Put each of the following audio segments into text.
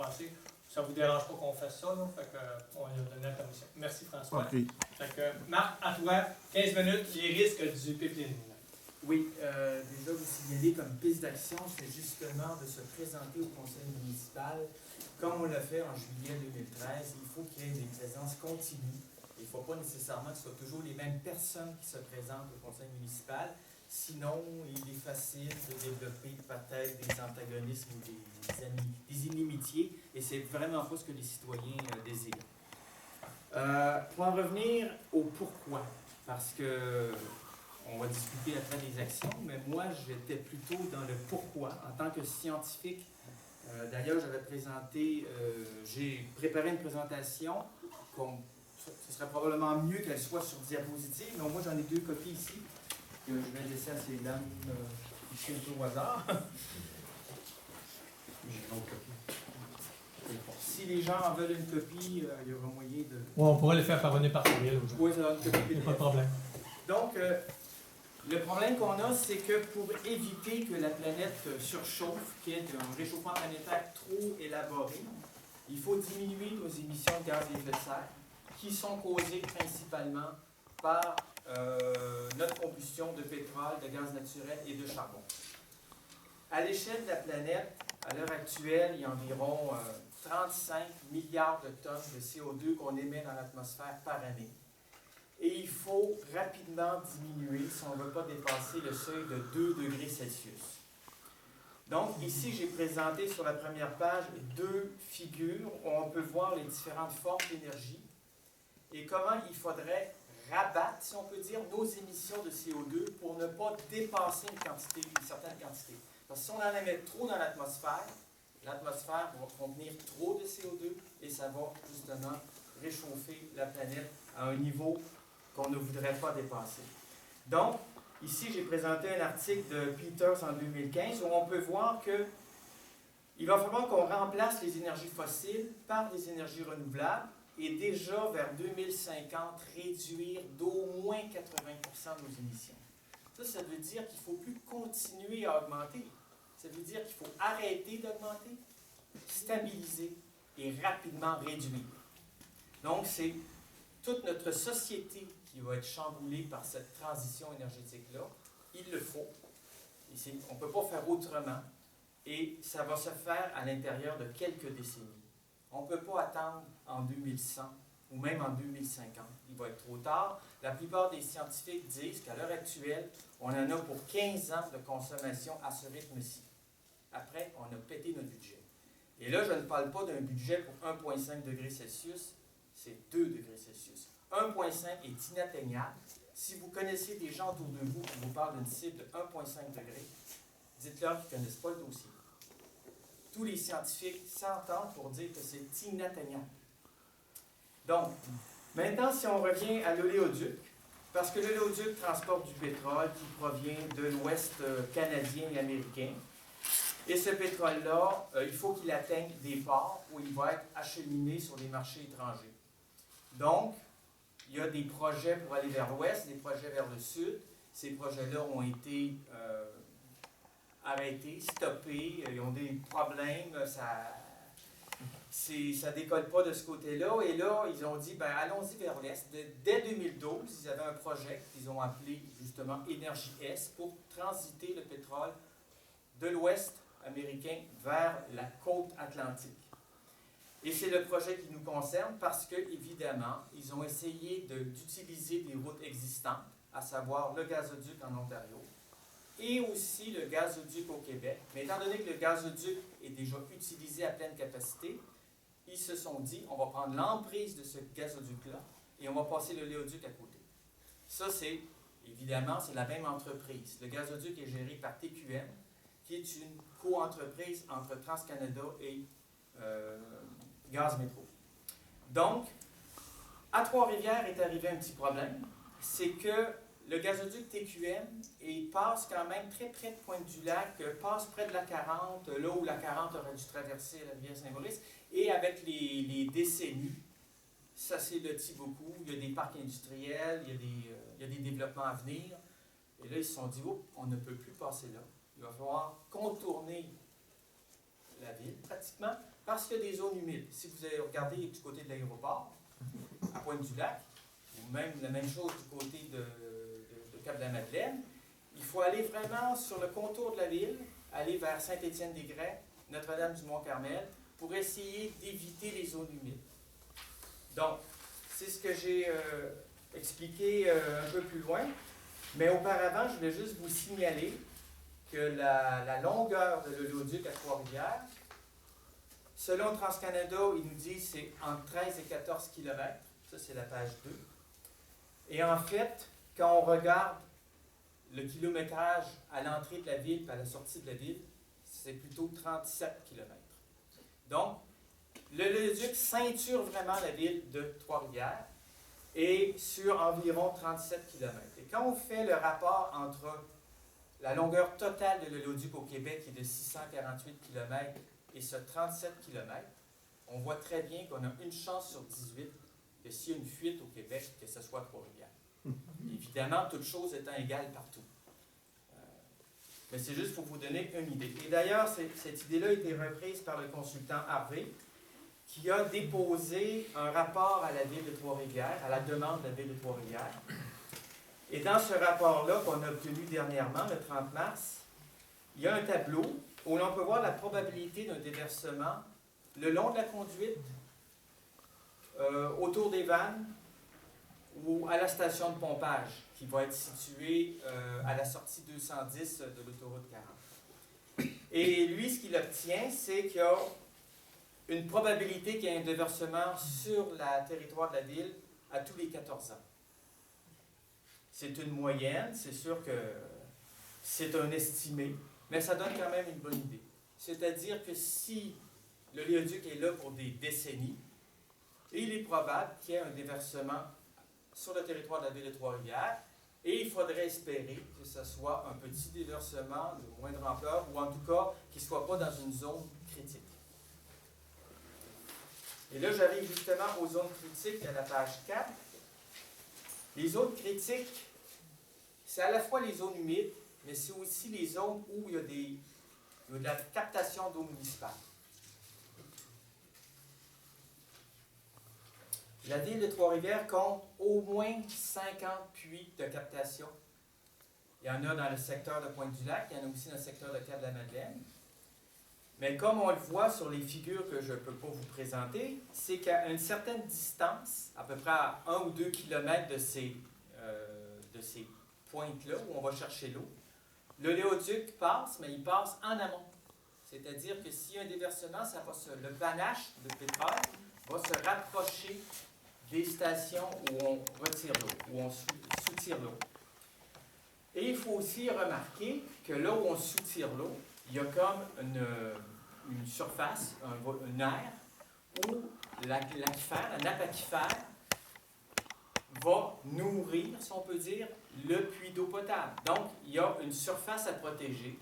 passer. Ça ne vous dérange pas qu'on fasse ça, là? Fait que, on lui a donné la permission. Merci, François. OK. Fait que, Marc, à toi, 15 minutes, les risques du pipeline. Oui, déjà vous signalez comme piste d'action, c'est justement de se présenter au conseil municipal. Comme on l'a fait en juillet 2013, il faut qu'il y ait des présences continues. Il ne faut pas nécessairement que ce soit toujours les mêmes personnes qui se présentent au conseil municipal. Sinon, il est facile de développer peut-être des antagonismes ou des inimitiés. Et c'est vraiment pas ce que les citoyens désirent. Pour en revenir au pourquoi, parce que on va discuter après des actions, mais moi, j'étais plutôt dans le pourquoi. En tant que scientifique, d'ailleurs, j'ai préparé une présentation. Ce serait probablement mieux qu'elle soit sur diapositive, mais moi, j'en ai 2 copies ici, que je vais laisser à ces dames ici un peu au hasard. J'ai une autre copie. Si les gens en veulent une copie, il y aura moyen de... Ouais, on pourrait le faire parvenir par courriel aux gens. Oui, ça va une copie. Il n'y a pas de problème. Donc, le problème qu'on a, c'est que pour éviter que la planète surchauffe, qu'il y ait un réchauffement planétaire trop élaboré, il faut diminuer nos émissions de gaz à effet de serre, qui sont causées principalement par notre combustion de pétrole, de gaz naturel et de charbon. À l'échelle de la planète, à l'heure actuelle, il y a environ 35 milliards de tonnes de CO2 qu'on émet dans l'atmosphère par année. Et il faut rapidement diminuer si on ne veut pas dépasser le seuil de 2 degrés Celsius. Donc, ici, j'ai présenté sur la première page 2 figures où on peut voir les différentes formes d'énergie et comment il faudrait rabattre, si on peut dire, nos émissions de CO2 pour ne pas dépasser une certaine quantité. Parce que si on en émet trop dans l'atmosphère va contenir trop de CO2 et ça va justement réchauffer la planète à un niveau qu'on ne voudrait pas dépasser. Donc, ici, j'ai présenté un article de Peters en 2015 où on peut voir que il va falloir qu'on remplace les énergies fossiles par des énergies renouvelables et déjà vers 2050, réduire d'au moins 80% nos émissions. Ça veut dire qu'il ne faut plus continuer à augmenter. Ça veut dire qu'il faut arrêter d'augmenter, stabiliser et rapidement réduire. Donc, c'est toute notre société qui va être chamboulée par cette transition énergétique-là. Il le faut. On ne peut pas faire autrement. Et ça va se faire à l'intérieur de quelques décennies. On ne peut pas attendre en 2100 ou même en 2050. Il va être trop tard. La plupart des scientifiques disent qu'à l'heure actuelle, on en a pour 15 ans de consommation à ce rythme-ci. Après, on a pété notre budget. Et là, je ne parle pas d'un budget pour 1,5 degrés Celsius, c'est 2 degrés Celsius. 1,5 est inatteignable. Si vous connaissez des gens autour de vous qui vous parlent d'une cible de 1,5 degrés, dites-leur qu'ils ne connaissent pas le dossier. Tous les scientifiques s'entendent pour dire que c'est inatteignable. Donc, maintenant, si on revient à l'oléoduc, parce que l'oléoduc transporte du pétrole qui provient de l'Ouest canadien et américain, et ce pétrole-là, il faut qu'il atteigne des ports où il va être acheminé sur les marchés étrangers. Donc, il y a des projets pour aller vers l'ouest, des projets vers le sud. Ces projets-là ont été arrêtés, stoppés, ils ont des problèmes, ça ne décolle pas de ce côté-là. Et là, ils ont dit, allons-y vers l'est. Dès 2012, ils avaient un projet qu'ils ont appelé justement Énergie Est pour transiter le pétrole de l'ouest américain vers la côte atlantique. Et c'est le projet qui nous concerne parce que, évidemment, ils ont essayé d'utiliser des routes existantes, à savoir le gazoduc en Ontario et aussi le gazoduc au Québec. Mais étant donné que le gazoduc est déjà utilisé à pleine capacité, ils se sont dit, on va prendre l'emprise de ce gazoduc-là et on va passer l'oléoduc à côté. Ça, évidemment, c'est la même entreprise. Le gazoduc est géré par TQM, qui est une co-entreprise entre TransCanada et Gaz Métro. Donc, à Trois-Rivières est arrivé un petit problème, c'est que le gazoduc TQM passe quand même très près de Pointe-du-Lac, passe près de la 40, là où la 40 aurait dû traverser la rivière Saint-Maurice, et avec les décennies, ça s'élotit beaucoup, il y a des parcs industriels, il y a des développements à venir, et là ils se sont dit, oh, on ne peut plus passer là, il va falloir contourner la ville pratiquement, parce qu'il y a des zones humides. Si vous avez regardé du côté de l'aéroport, à Pointe-du-Lac, ou même la même chose du côté de Cap-de-la-Madeleine, il faut aller vraiment sur le contour de la ville, aller vers Saint-Étienne-des-Grès, Notre-Dame-du-Mont-Carmel, pour essayer d'éviter les zones humides. Donc, c'est ce que j'ai expliqué un peu plus loin. Mais auparavant, je voulais juste vous signaler que la longueur de l'oléoduc à Trois-Rivières, selon TransCanada, ils nous disent que c'est entre 13 et 14 km. Ça, c'est la page 2. Et en fait, quand on regarde le kilométrage à l'entrée de la ville et à la sortie de la ville, c'est plutôt 37 km. Donc, l'oléoduc ceinture vraiment la ville de Trois-Rivières et sur environ 37 km. Et quand on fait le rapport entre la longueur totale de l'oléoduc au Québec, qui est de 648 km, et ce 37 km, on voit très bien qu'on a une chance sur 18 que s'il y a une fuite au Québec, que ce soit Trois-Rivières. Évidemment, toutes choses étant égales partout. Mais c'est juste pour vous donner une idée. Et d'ailleurs, cette idée-là a été reprise par le consultant Harvey, qui a déposé un rapport à la Ville de Trois-Rivières, à la demande de la Ville de Trois-Rivières. Et dans ce rapport-là qu'on a obtenu dernièrement, le 30 mars, il y a un tableau où l'on peut voir la probabilité d'un déversement le long de la conduite, autour des vannes ou à la station de pompage, qui va être située à la sortie 210 de l'autoroute 40. Et lui, ce qu'il obtient, c'est qu'il y a une probabilité qu'il y ait un déversement sur le territoire de la ville à tous les 14 ans. C'est une moyenne, c'est sûr que c'est un estimé, mais ça donne quand même une bonne idée. C'est-à-dire que si l'oléoduc est là pour des décennies, il est probable qu'il y ait un déversement sur le territoire de la ville de Trois-Rivières, et il faudrait espérer que ce soit un petit déversement de moindre ampleur, ou en tout cas qu'il ne soit pas dans une zone critique. Et là, j'arrive justement aux zones critiques à la page 4. Les zones critiques, c'est à la fois les zones humides, mais c'est aussi les zones où il y a de la captation d'eau municipale. La ville de Trois-Rivières compte au moins 50 puits de captation. Il y en a dans le secteur de Pointe-du-Lac, il y en a aussi dans le secteur de Cap-de-la-Madeleine. Mais comme on le voit sur les figures que je ne peux pas vous présenter, c'est qu'à une certaine distance, à peu près à 1 ou 2 km de ces pointes-là, où on va chercher l'eau, l'oléoduc passe, mais il passe en amont. C'est-à-dire que s'il y a un déversement, le panache de pétrole va se rapprocher des stations où on retire l'eau, où on soutire l'eau. Et il faut aussi remarquer que là où on soutire l'eau, il y a comme une surface, un air, où l'aquifère, la nappe aquifère, va nourrir, si on peut dire, le puits d'eau potable. Donc, il y a une surface à protéger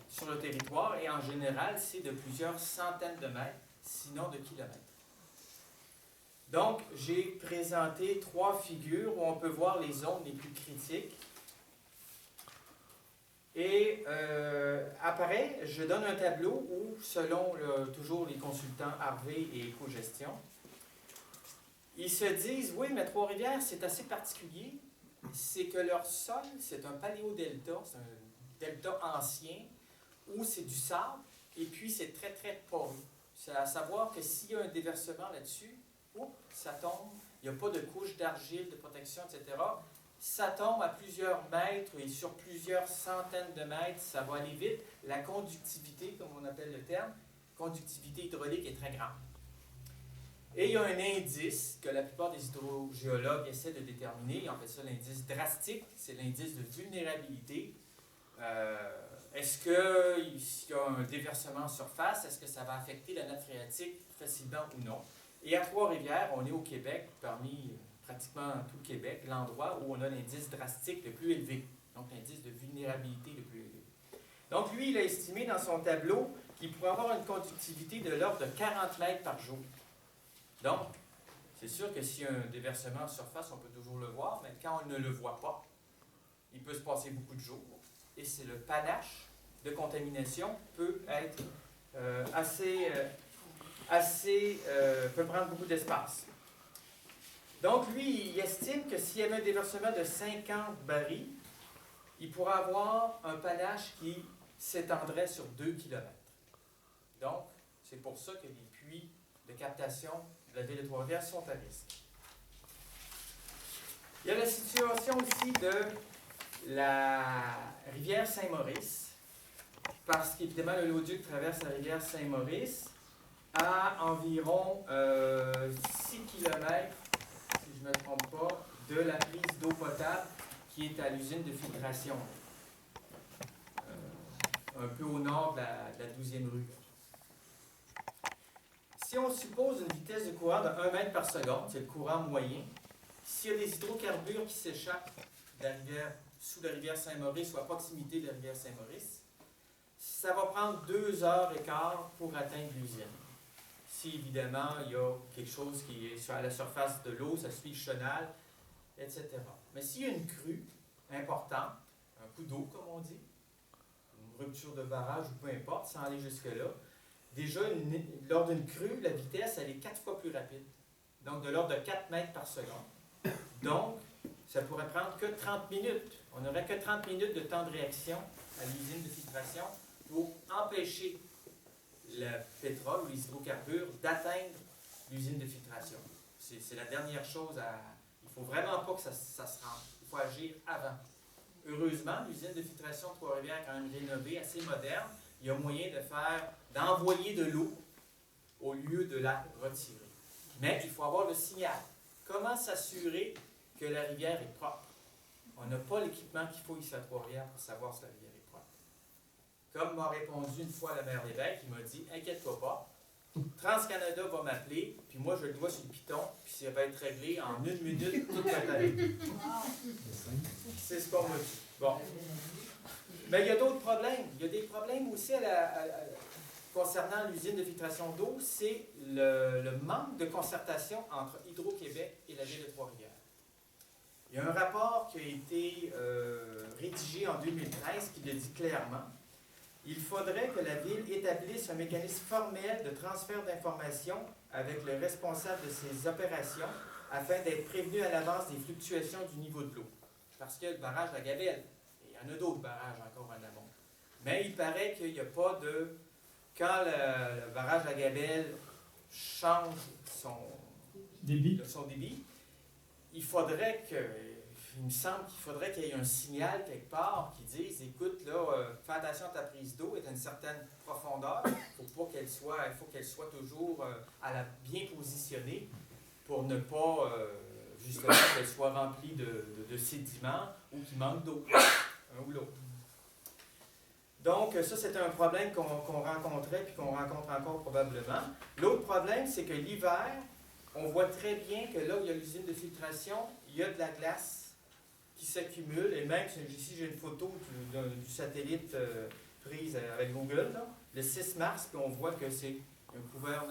sur le territoire, et en général, c'est de plusieurs centaines de mètres, sinon de kilomètres. Donc, j'ai présenté 3 figures où on peut voir les zones les plus critiques. Et après, je donne un tableau où, selon toujours les consultants Harvey et Écogestion, ils se disent, oui, mais Trois-Rivières, c'est assez particulier. C'est que leur sol, c'est un paléodelta, c'est un delta ancien, où c'est du sable, et puis c'est très, très poreux. C'est à savoir que s'il y a un déversement là-dessus, ça tombe, il n'y a pas de couche d'argile, de protection, etc. Ça tombe à plusieurs mètres et sur plusieurs centaines de mètres, ça va aller vite. La conductivité, comme on appelle le terme, conductivité hydraulique est très grande. Et il y a un indice que la plupart des hydrogéologues essaient de déterminer, on appelle ça l'indice drastique, c'est l'indice de vulnérabilité. Est-ce qu'il y a un déversement en surface? Est-ce que ça va affecter la nappe phréatique facilement ou non? Et à Trois-Rivières, on est au Québec, parmi pratiquement tout le Québec, l'endroit où on a l'indice drastique le plus élevé, donc l'indice de vulnérabilité le plus élevé. Donc lui, il a estimé dans son tableau qu'il pourrait avoir une conductivité de l'ordre de 40 mètres par jour. Donc, c'est sûr que s'il y a un déversement en surface, on peut toujours le voir, mais quand on ne le voit pas, il peut se passer beaucoup de jours. Et c'est le panache de contamination peut être assez peut prendre beaucoup d'espace. Donc, lui, il estime que s'il y avait un déversement de 50 barils, il pourrait avoir un panache qui s'étendrait sur 2 km. Donc, c'est pour ça que les puits de captation de la ville de Trois-Rivières sont à risque. Il y a la situation aussi de la rivière Saint-Maurice, parce qu'évidemment, l'oléoduc traverse la rivière Saint-Maurice à environ 6 km, si je ne me trompe pas, de la prise d'eau potable qui est à l'usine de filtration, un peu au nord de la 12e rue. Si on suppose une vitesse de courant de 1 mètre par seconde, c'est le courant moyen, s'il y a des hydrocarbures qui s'échappent sous la rivière Saint-Maurice ou à proximité de la rivière Saint-Maurice, ça va prendre 2 heures et quart pour atteindre l'usine. Si évidemment il y a quelque chose qui est à la surface de l'eau, ça suit le chenal, etc. Mais s'il y a une crue importante, un coup d'eau comme on dit, une rupture de barrage ou peu importe, sans aller jusque-là, déjà lors d'une crue, la vitesse elle est 4 fois plus rapide. Donc de l'ordre de 4 mètres par seconde. Donc, ça pourrait prendre que 30 minutes. On n'aurait que 30 minutes de temps de réaction à l'usine de filtration pour empêcher le pétrole ou les hydrocarbures d'atteindre l'usine de filtration. C'est la dernière chose à... Il ne faut vraiment pas que ça se rende. Il faut agir avant. Heureusement, l'usine de filtration de Trois-Rivières est quand même rénovée, assez moderne. Il y a moyen d'envoyer de l'eau au lieu de la retirer. Mais il faut avoir le signal. Comment s'assurer que la rivière est propre? On n'a pas l'équipement qu'il faut ici à Trois-Rivières pour savoir si la rivière est propre. Comme m'a répondu une fois la maire Lévesque, il m'a dit « Inquiète-toi pas, TransCanada va m'appeler, puis moi je le dois sur le piton, puis ça va être réglé en 1 minute, tout va être réglé. » C'est ce qu'on m'a dit. Bon. Mais il y a d'autres problèmes. Il y a des problèmes aussi concernant l'usine de filtration d'eau, c'est le manque de concertation entre Hydro-Québec et la ville de Trois-Rivières. Il y a un rapport qui a été rédigé en 2013 qui le dit clairement. Il faudrait que la ville établisse un mécanisme formel de transfert d'informations avec le responsable de ces opérations afin d'être prévenu à l'avance des fluctuations du niveau de l'eau. Parce que le barrage de la Gabelle, et il y en a d'autres barrages encore en amont. Mais il paraît qu'il n'y a pas de... Quand le barrage de la Gabelle change son débit, il me semble qu'il faudrait qu'il y ait un signal quelque part qui dise, écoute, là, fais attention à ta prise d'eau, est à une certaine profondeur, il faut qu'elle soit toujours bien positionnée pour ne pas, justement, qu'elle soit remplie de sédiments ou qu'il manque d'eau, un ou l'autre. Donc, ça, c'était un problème qu'on rencontrait et qu'on rencontre encore probablement. L'autre problème, c'est que l'hiver, on voit très bien que là où il y a l'usine de filtration, il y a de la glace qui s'accumule. Et même, ici, j'ai une photo du satellite prise avec Google, là, le 6 mars, puis on voit que c'est un couvert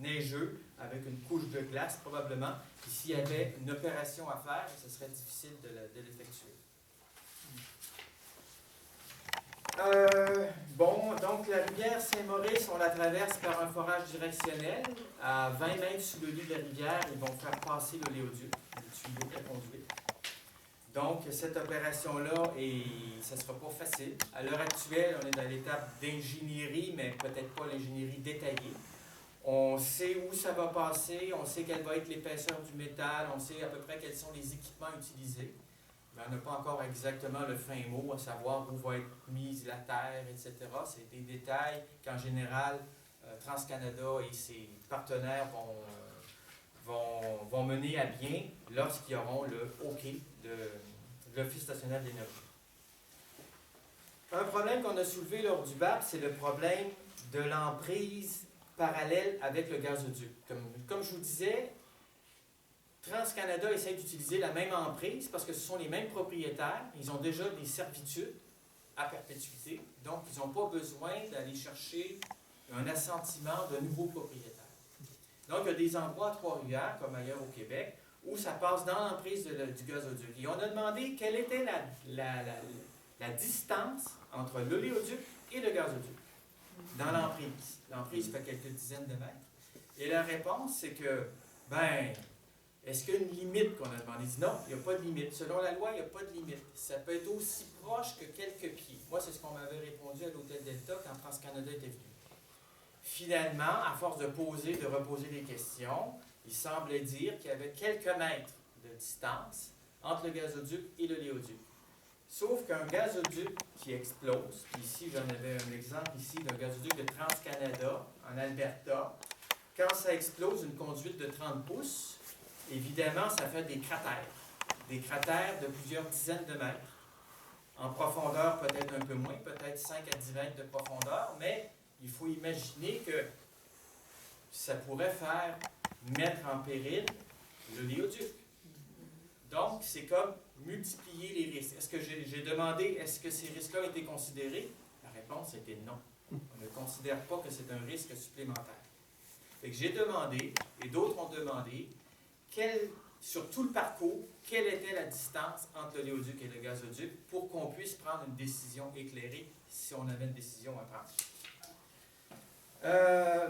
neigeux avec une couche de glace, probablement. Puis s'il y avait une opération à faire, ce serait difficile de l'effectuer. Donc la rivière Saint-Maurice, on la traverse par un forage directionnel. À 20 mètres sous le lit de la rivière, ils vont faire passer l'oléoduc, le tuyau de la conduite. Donc cette opération-là, ça ne sera pas facile. À l'heure actuelle, on est dans l'étape d'ingénierie, mais peut-être pas l'ingénierie détaillée. On sait où ça va passer, on sait quelle va être l'épaisseur du métal, on sait à peu près quels sont les équipements utilisés. Mais on n'a pas encore exactement le fin mot, à savoir où va être mise la terre, etc. C'est des détails qu'en général, TransCanada et ses partenaires vont mener à bien lorsqu'ils auront le OK de l'Office national de l'énergie. Un problème qu'on a soulevé lors du BAP, c'est le problème de l'emprise parallèle avec le gazoduc. Comme je vous disais, TransCanada essaie d'utiliser la même emprise parce que ce sont les mêmes propriétaires. Ils ont déjà des servitudes à perpétuité. Donc, ils n'ont pas besoin d'aller chercher un assentiment de nouveaux propriétaires. Donc, il y a des endroits à Trois-Rivières, comme ailleurs au Québec, où ça passe dans l'emprise du gazoduc. Et on a demandé quelle était la distance entre l'oléoduc et le gazoduc. dans l'emprise. L'emprise fait quelques dizaines de mètres. Et la réponse, c'est que, est-ce qu'il y a une limite qu'on a demandé? Il dit non, il n'y a pas de limite. Selon la loi, il n'y a pas de limite. Ça peut être aussi proche que quelques pieds. Moi, c'est ce qu'on m'avait répondu à l'Hôtel Delta quand France-Canada était venu. Finalement, à force de reposer des questions, il semblait dire qu'il y avait quelques mètres de distance entre le gazoduc et le léoduc. Sauf qu'un gazoduc qui explose, ici j'en avais un exemple ici d'un gazoduc de TransCanada en Alberta, quand ça explose une conduite de 30 pouces, évidemment ça fait des cratères de plusieurs dizaines de mètres, en profondeur peut-être un peu moins, peut-être 5 à 10 mètres de profondeur, mais il faut imaginer que ça pourrait mettre en péril le léoduc. Donc, c'est comme multiplier les risques. Est-ce que j'ai demandé, est-ce que ces risques-là ont été considérés? La réponse était non. On ne considère pas que c'est un risque supplémentaire. Fait que j'ai demandé, et d'autres ont demandé, sur tout le parcours, quelle était la distance entre le léoduc et le gazoduc pour qu'on puisse prendre une décision éclairée si on avait une décision à prendre.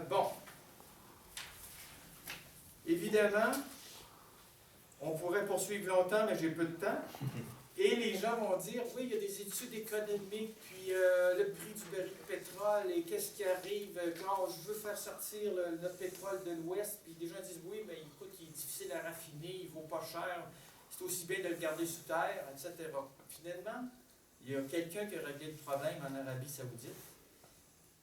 Bon. Évidemment, on pourrait poursuivre longtemps, mais j'ai peu de temps. Et les gens vont dire, oui, il y a des études économiques, puis le prix du baril de pétrole, et qu'est-ce qui arrive quand je veux faire sortir notre pétrole de l'Ouest, puis des gens disent, oui, mais écoute, il est difficile à raffiner, il ne vaut pas cher, c'est aussi bien de le garder sous terre, etc. Finalement, il y a quelqu'un qui a réglé le problème en Arabie Saoudite.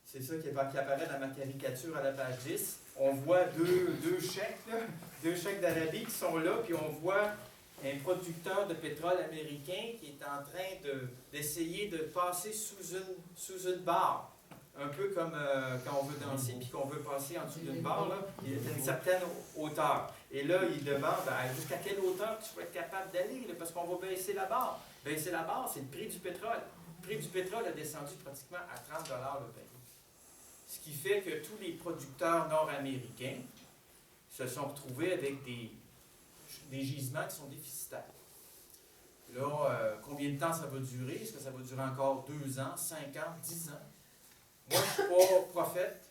C'est ça qui apparaît dans ma caricature à la page 10. On voit deux chèques, là, deux chèques d'Arabie qui sont là, puis on voit un producteur de pétrole américain qui est en train d'essayer de passer sous une barre. Un peu comme quand on veut danser puis qu'on veut passer en dessous d'une barre, là, il y a une certaine hauteur. Et là, il demande jusqu'à quelle hauteur tu vas être capable d'aller, parce qu'on va baisser la barre. Baisser la barre, c'est le prix du pétrole. Le prix du pétrole a descendu pratiquement à 30 $ le baril. Ce qui fait que tous les producteurs nord-américains se sont retrouvés avec des gisements qui sont déficitaires. Là, combien de temps ça va durer? Est-ce que ça va durer encore 2 ans, 5 ans, 10 ans? Moi, je ne suis pas prophète,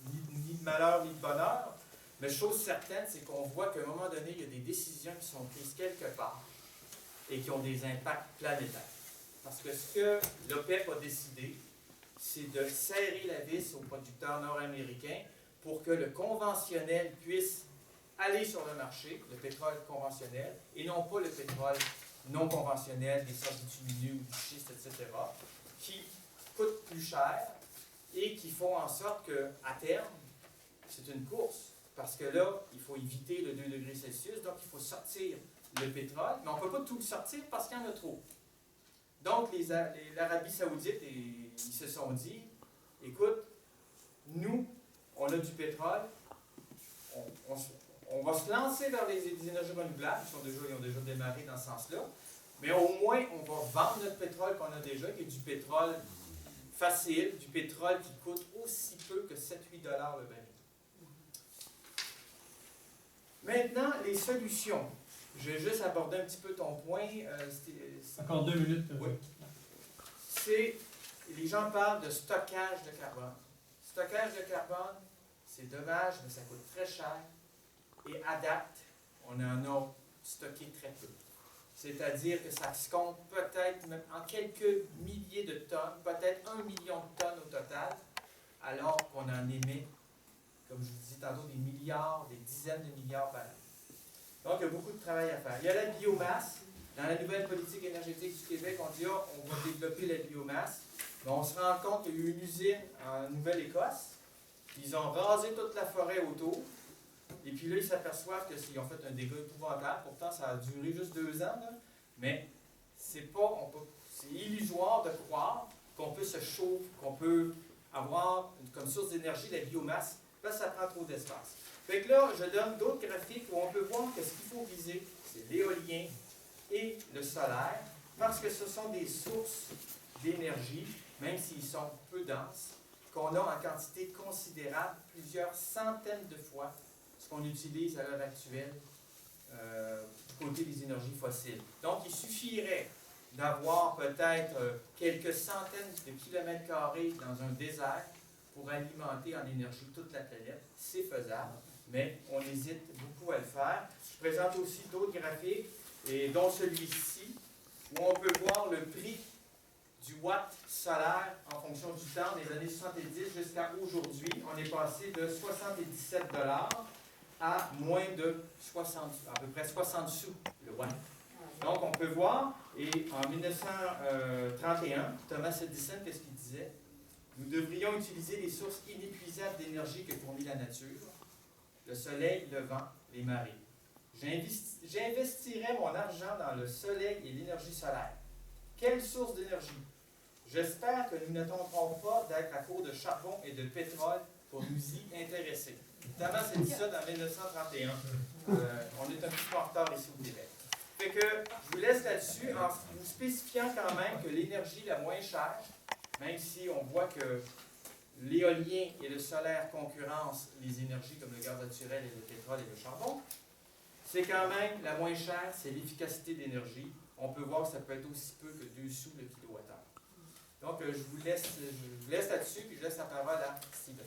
ni de malheur, ni de bonheur, mais chose certaine, c'est qu'on voit qu'à un moment donné, il y a des décisions qui sont prises quelque part et qui ont des impacts planétaires. Parce que ce que l'OPEP a décidé, c'est de serrer la vis aux producteurs nord-américains pour que le conventionnel puisse aller sur le marché, le pétrole conventionnel, et non pas le pétrole non conventionnel, des sortes bitumineux ou du schiste, etc., qui coûtent plus cher et qui font en sorte qu'à terme, c'est une course. Parce que là, il faut éviter le 2 degrés Celsius, donc il faut sortir le pétrole, mais on ne peut pas tout le sortir parce qu'il y en a trop. Donc, l'Arabie Saoudite, ils se sont dit, écoute, nous, on a du pétrole, on va se lancer vers les énergies renouvelables, ils ont déjà démarré dans ce sens-là, mais au moins, on va vendre notre pétrole qu'on a déjà, qui est du pétrole facile, du pétrole qui coûte aussi peu que 7-8 $ le baril. Maintenant, les solutions. Je vais juste aborder un petit peu ton point. Encore 2 minutes. Oui. Les gens parlent de stockage de carbone. Stockage de carbone, c'est dommage, mais ça coûte très cher. Et à date, on en a stocké très peu. C'est-à-dire que ça se compte peut-être même en quelques milliers de tonnes, peut-être 1 million de tonnes au total, alors qu'on en émet, comme je vous disais tantôt, des milliards, des dizaines de milliards par an. Donc, il y a beaucoup de travail à faire. Il y a la biomasse. Dans la nouvelle politique énergétique du Québec, on dit on va développer la biomasse. Mais on se rend compte qu'il y a eu une usine en Nouvelle-Écosse. Ils ont rasé toute la forêt autour. Et puis là, ils s'aperçoivent qu'ils ont fait un dégât épouvantable. Pourtant, ça a duré juste 2 ans. Là. Mais c'est illusoire de croire qu'on peut se chauffer, qu'on peut avoir comme source d'énergie la biomasse, parce que ça prend trop d'espace. Fait que là, je donne d'autres graphiques où on peut voir que ce qu'il faut viser, c'est l'éolien et le solaire, parce que ce sont des sources d'énergie, même s'ils sont peu denses, qu'on a en quantité considérable, plusieurs centaines de fois ce qu'on utilise à l'heure actuelle du côté des énergies fossiles. Donc, il suffirait d'avoir peut-être quelques centaines de kilomètres carrés dans un désert pour alimenter en énergie toute la planète. C'est faisable, mais on hésite beaucoup à le faire. Je présente aussi d'autres graphiques, et dont celui-ci, où on peut voir le prix du watt solaire en fonction du temps des années 70 jusqu'à aujourd'hui. On est passé de 77 $ à moins de 60, à peu près 60 sous le watt. Donc, on peut voir, et en 1931, Thomas Edison, qu'est-ce qu'il disait? Nous devrions utiliser les sources inépuisables d'énergie que fournit la nature, le soleil, le vent, les marées. J'investirais mon argent dans le soleil et l'énergie solaire. Quelle source d'énergie? J'espère que nous ne tenterons pas d'être à court de charbon et de pétrole pour nous y intéresser. Thomas Edison en 1931. On est un petit peu en retard ici au Québec. Fait que je vous laisse là-dessus en vous spécifiant quand même que l'énergie la moins chère, même si on voit que l'éolien et le solaire concurrencent les énergies comme le gaz naturel et le pétrole et le charbon, c'est quand même la moins chère, c'est l'efficacité d'énergie. On peut voir que ça peut être aussi peu que 2 sous le kilowattheure. Donc, je vous laisse là-dessus, puis je laisse la parole à Steven.